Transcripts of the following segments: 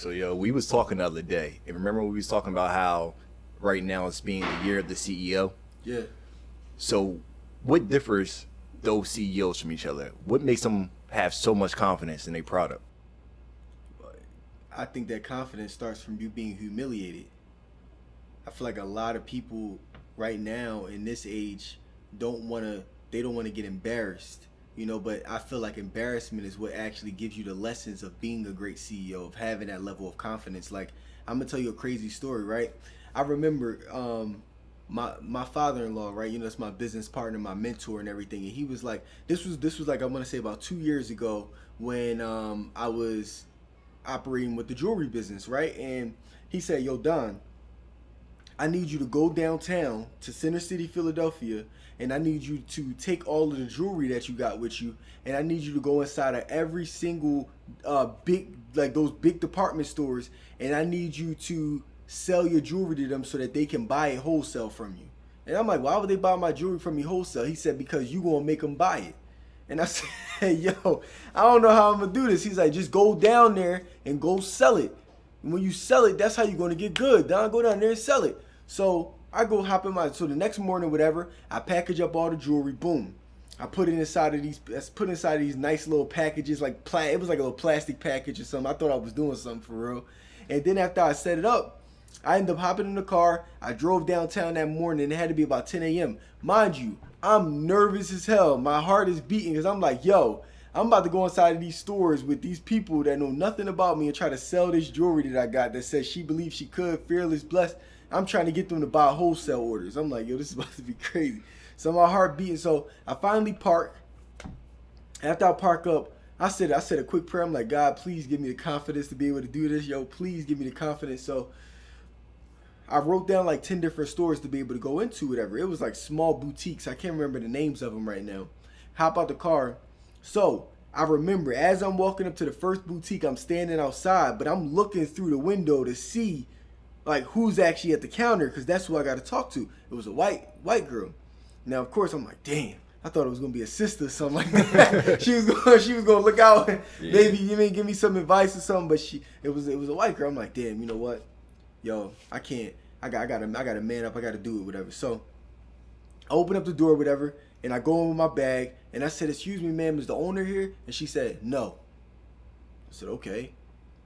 So yo, we was talking the other day, and remember we was talking about how right now it's being the year of the CEO. Yeah. So what differs those CEOs from each other? What makes them have so much confidence in their product? I think that confidence starts from you being humiliated. I feel like a lot of people right now in this age they don't want to get embarrassed, but I feel like embarrassment is what actually gives you the lessons of being a great CEO, of having that level of confidence. Like, I'm gonna tell you a crazy story, right? I remember my father-in-law, right? That's my business partner, my mentor and everything. And he was like, this was like, I want to say about 2 years ago, when I was operating with the jewelry business, right? And he said, yo, Don, I need you to go downtown to Center City, Philadelphia, and I need you to take all of the jewelry that you got with you, and I need you to go inside of every single those big department stores, and I need you to sell your jewelry to them so that they can buy it wholesale from you. And I'm like, why would they buy my jewelry from me wholesale? He said, because you gonna make them buy it. And I said, yo, I don't know how I'm gonna do this. He's like, just go down there and go sell it. And when you sell it, that's how you're gonna get good. Don, go down there and sell it. So I go hop in so the next morning, whatever, I package up all the jewelry, boom. I put it inside of these nice little packages, it was like a little plastic package or something. I thought I was doing something for real. And then after I set it up, I ended up hopping in the car. I drove downtown that morning, and it had to be about 10 a.m. Mind you, I'm nervous as hell. My heart is beating because I'm like, yo, I'm about to go inside of these stores with these people that know nothing about me and try to sell this jewelry that I got that says she believes she could, fearless, blessed. I'm trying to get them to buy wholesale orders. I'm like, yo, this is about to be crazy. So my heart beating. So I finally park. After I park up, I said a quick prayer. I'm like, God, please give me the confidence to be able to do this. Yo, please give me the confidence. So I wrote down like 10 different stores to be able to go into, whatever. It was like small boutiques. I can't remember the names of them right now. Hop out the car. So I remember as I'm walking up to the first boutique, I'm standing outside, but I'm looking through the window to see like who's actually at the counter, because that's who I got to talk to. It was a white girl. Now, of course, I'm like, damn. I thought it was gonna be a sister or something like that. she was gonna look out, maybe give me some advice or something. But it was a white girl. I'm like, damn, you know what? Yo, I can't. I gotta man up. I gotta do it, whatever. So I open up the door, whatever, and I go in with my bag, and I said, excuse me, ma'am, is the owner here? And she said, no. I said, okay.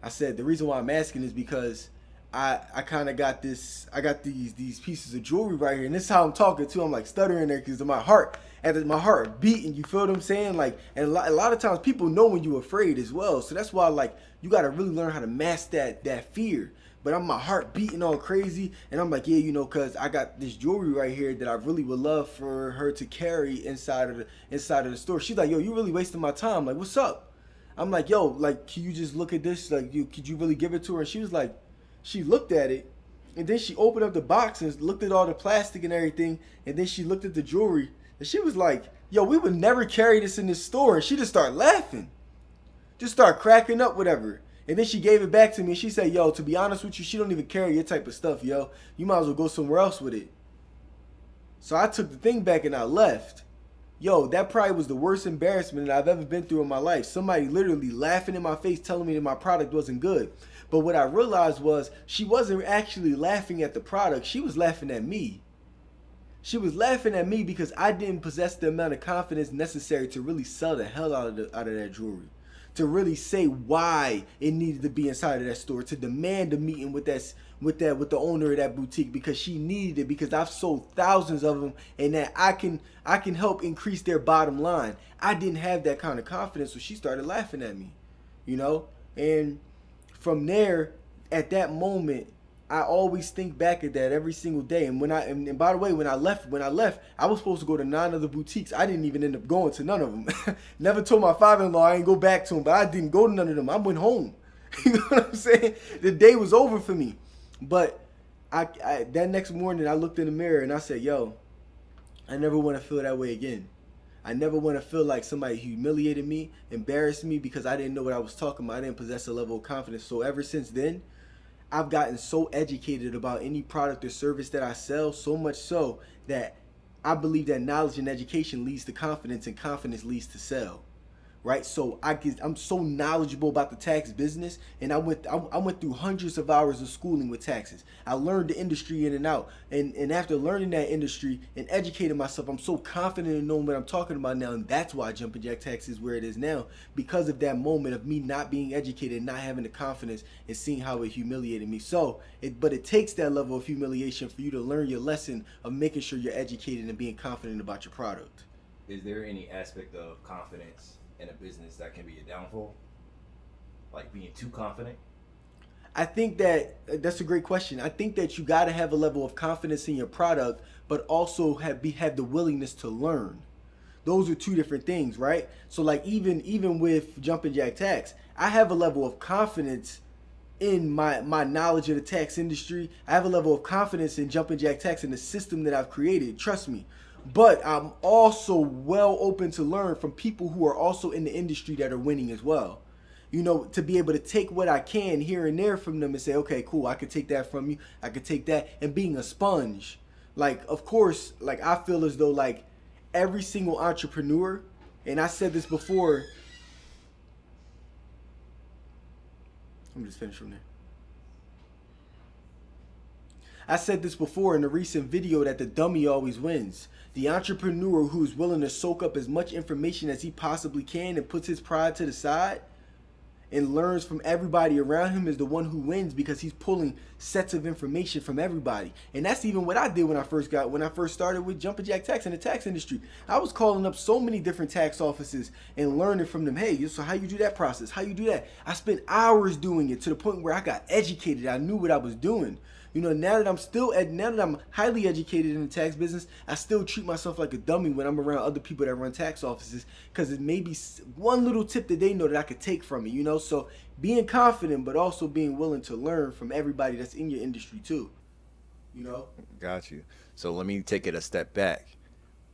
I said, the reason why I'm asking is because I kind of got this. I got these pieces of jewelry right here, and this is how I'm talking too. I'm like stuttering there because of my heart, and my heart beating. You feel what I'm saying? Like, and a lot of times people know when you're afraid as well. So that's why, like, you got to really learn how to mask that fear. But my heart beating all crazy, and I'm like, yeah, cause I got this jewelry right here that I really would love for her to carry inside of the store. She's like, yo, you really wasting my time. Like, what's up? I'm like, yo, like, can you just look at this? Like, could you really give it to her? And she was like, she looked at it, and then she opened up the box and looked at all the plastic and everything, and then she looked at the jewelry, and she was like, yo, we would never carry this in this store. And she just started laughing, just started cracking up, whatever. And then she gave it back to me, and she said, yo, to be honest with you, she don't even carry your type of stuff, yo. You might as well go somewhere else with it. So I took the thing back and I left. Yo, that probably was the worst embarrassment that I've ever been through in my life. Somebody literally laughing in my face telling me that my product wasn't good. But what I realized was she wasn't actually laughing at the product. She was laughing at me. She was laughing at me because I didn't possess the amount of confidence necessary to really sell the hell out of that jewelry. To really say why it needed to be inside of that store. To demand a meeting with the owner of that boutique because she needed it, because I've sold thousands of them and that I can help increase their bottom line. I didn't have that kind of confidence, so she started laughing at me. And from there, at that moment, I always think back at that every single day. And and by the way, when I left, I was supposed to go to 9 other boutiques. I didn't even end up going to none of them. Never told my father-in-law I ain't go back to him, but I didn't go to none of them. I went home. You know what I'm saying? The day was over for me. But I that next morning, I looked in the mirror and I said, yo, I never want to feel that way again. I never want to feel like somebody humiliated me, embarrassed me because I didn't know what I was talking about. I didn't possess a level of confidence. So ever since then, I've gotten so educated about any product or service that I sell, so much so that I believe that knowledge and education leads to confidence, and confidence leads to sell. right? So I'm so knowledgeable about the tax business, and I went through hundreds of hours of schooling with taxes. I learned the industry in and out, and after learning that industry and educating myself, I'm so confident in knowing what I'm talking about now, and that's why Jumpin' Jack Tax is where it is now, because of that moment of me not being educated and not having the confidence and seeing how it humiliated me. But it takes that level of humiliation for you to learn your lesson of making sure you're educated and being confident about your product. Is there any aspect of confidence in a business that can be a downfall? Like being too confident? I think that's a great question. I think that you got to have a level of confidence in your product, but also have the willingness to learn. Those are two different things, right? So like even with Jumpin' Jack Tax, I have a level of confidence in my knowledge of the tax industry. I have a level of confidence in Jumpin' Jack Tax and the system that I've created. Trust me. But I'm also well open to learn from people who are also in the industry that are winning as well. You know, to be able to take what I can here and there from them and say, okay, cool, I could take that from you. I could take that. And being a sponge. Like, of course, like I feel as though like every single entrepreneur, and I said this before. Let me just finish from there. I said this before in a recent video that the dummy always wins. The entrepreneur who is willing to soak up as much information as he possibly can and puts his pride to the side and learns from everybody around him is the one who wins, because he's pulling sets of information from everybody. And that's even what I did when I first started with Jumpin' Jack Tax in the tax industry. I was calling up so many different tax offices and learning from them. Hey, so how you do that process? How you do that? I spent hours doing it to the point where I got educated. I knew what I was doing. You know, now that I'm highly educated in the tax business, I still treat myself like a dummy when I'm around other people that run tax offices, because it may be one little tip that they know that I could take from it, you know? So being confident, but also being willing to learn from everybody that's in your industry too, you know? Got you. So let me take it a step back.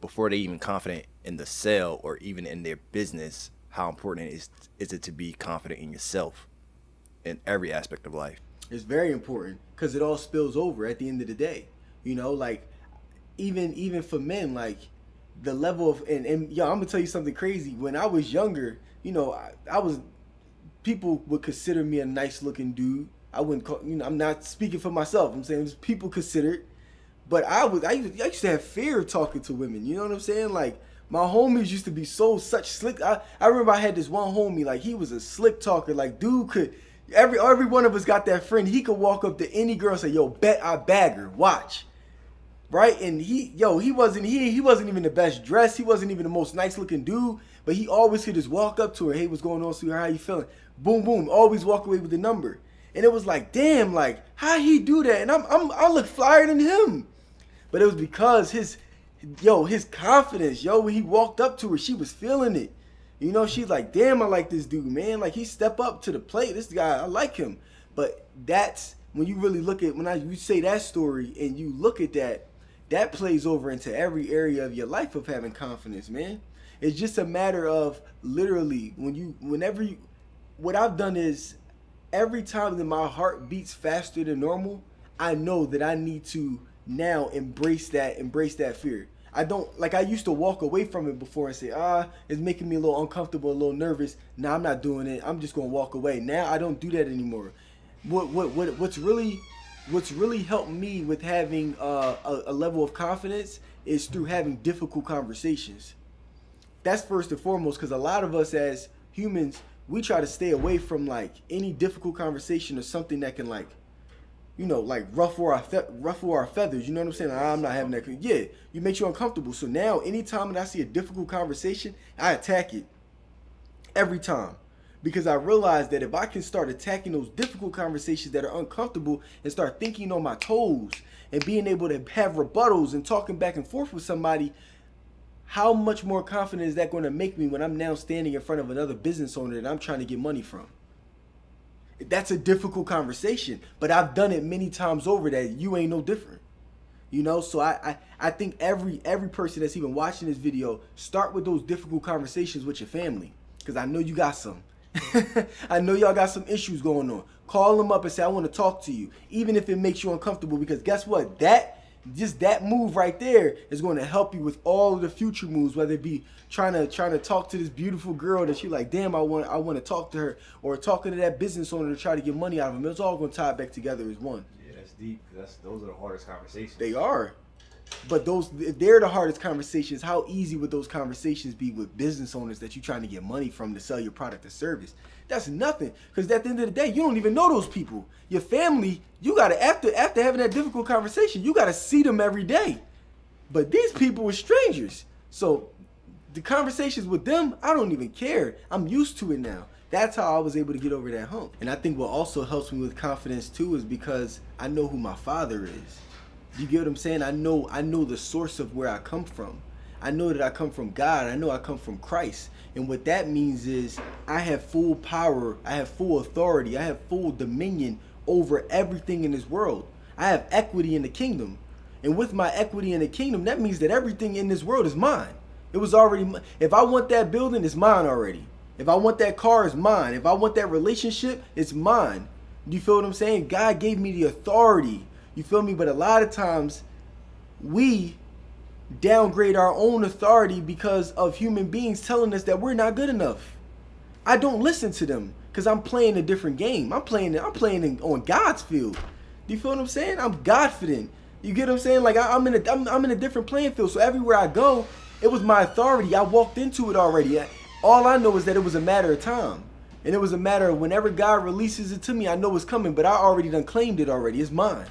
Before they even confident in the sale or even in their business, how important is it to be confident in yourself in every aspect of life? It's very important, because it all spills over at the end of the day. You know, like even for men, like the level of and yo, I'm gonna tell you something crazy. When I was younger, you know, I was people would consider me a nice looking dude. I wouldn't call, you know, I'm not speaking for myself. I'm saying people considered, but I used to have fear of talking to women. You know what I'm saying? Like my homies used to be such slick. I remember I had this one homie, like he was a slick talker. Like dude could. Every one of us got that friend. He could walk up to any girl and say, "Yo, bet I bag her. Watch." Right? And he wasn't even the best dressed. He wasn't even the most nice looking dude. But he always could just walk up to her. Hey, what's going on, sweetheart? How you feeling? Boom, boom. Always walk away with the number. And it was like, damn, like how he do that? And I look flyer than him. But it was because his confidence, when he walked up to her, she was feeling it. You know, she's like, damn, I like this dude, man. Like, he step up to the plate. This guy, I like him. But that's when you really look at, you say that story and you look at that plays over into every area of your life of having confidence, man. It's just a matter of literally what I've done is every time that my heart beats faster than normal, I know that I need to now embrace that fear. I don't, like I used to walk away from it before and say, it's making me a little uncomfortable, a little nervous. Nah, I'm not doing it. I'm just gonna walk away. Now I don't do that anymore. What's really helped me with having a level of confidence is through having difficult conversations. That's first and foremost, because a lot of us as humans, we try to stay away from like any difficult conversation or something that can like, you know, like ruffle our feathers. You know what I'm saying? I'm not having that. Yeah, you make you uncomfortable. So now, anytime that I see a difficult conversation, I attack it every time, because I realize that if I can start attacking those difficult conversations that are uncomfortable and start thinking on my toes and being able to have rebuttals and talking back and forth with somebody, how much more confident is that going to make me when I'm now standing in front of another business owner that I'm trying to get money from? That's a difficult conversation, but I've done it many times over that you ain't no different. You know, so I think every person that's even watching this video, start with those difficult conversations with your family, because I know you got some. I know y'all got some issues going on. Call them up and say, I want to talk to you, even if it makes you uncomfortable, because guess what? That Just that move right there is going to help you with all of the future moves, whether it be trying to talk to this beautiful girl that you like, damn, I want to talk to her, or talking to that business owner to try to get money out of him. It's all going to tie back together as one. Yeah, that's deep. Those are the hardest conversations. They are. But they're the hardest conversations. How easy would those conversations be with business owners that you're trying to get money from to sell your product or service? That's nothing. Because at the end of the day, you don't even know those people. Your family, you gotta after having that difficult conversation, you gotta see them every day. But these people are strangers. So the conversations with them, I don't even care. I'm used to it now. That's how I was able to get over that hump. And I think what also helps me with confidence too is because I know who my father is. You get what I'm saying? I know the source of where I come from. I know that I come from God. I know I come from Christ. And what that means is I have full power. I have full authority. I have full dominion over everything in this world. I have equity in the kingdom. And with my equity in the kingdom, that means that everything in this world is mine. It was already mine. If I want that building, it's mine already. If I want that car, it's mine. If I want that relationship, it's mine. You feel what I'm saying? God gave me the authority. You feel me? But a lot of times we downgrade our own authority because of human beings telling us that we're not good enough. I don't listen to them because I'm playing a different game. I'm playing on God's field. Do you feel what I'm saying? I'm Godfident. You get what I'm saying? Like I'm in a different playing field. So everywhere I go, it was my authority. I walked into it already. All I know is that it was a matter of time. And it was a matter of whenever God releases it to me, I know it's coming, but I already done claimed it already. It's mine.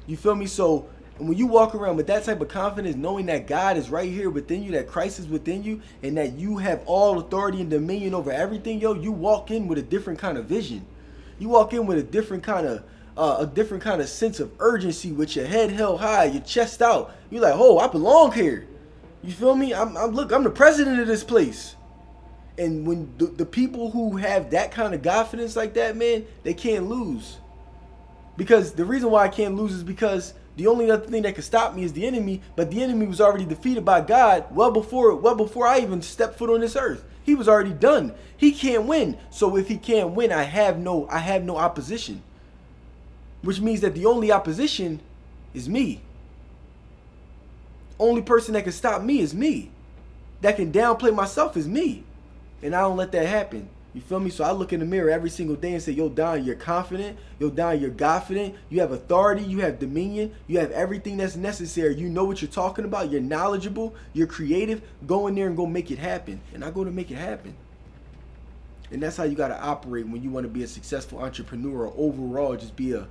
You feel me? So when you walk around with that type of confidence, knowing that God is right here within you, that Christ is within you, and that you have all authority and dominion over everything, yo, you walk in with a different kind of vision. You walk in with a different kind of sense of urgency, with your head held high, your chest out. You're like, oh, I belong here. You feel me? I'm the president of this place. And when the people who have that kind of confidence like that, man, they can't lose. Because the reason why I can't lose is because the only other thing that could stop me is the enemy, but the enemy was already defeated by God well before I even stepped foot on this earth. He was already done. He can't win. So if he can't win, I have no opposition. Which means that the only opposition is me. Only person that can stop me is me. That can downplay myself is me. And I don't let that happen. You feel me? So I look in the mirror every single day and say, yo, Don, you're confident. Yo, Don, you're confident. You have authority. You have dominion. You have everything that's necessary. You know what you're talking about. You're knowledgeable. You're creative. Go in there and go make it happen. And I go to make it happen. And that's how you got to operate when you want to be a successful entrepreneur, or overall just be a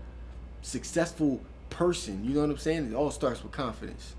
successful person. You know what I'm saying? It all starts with confidence.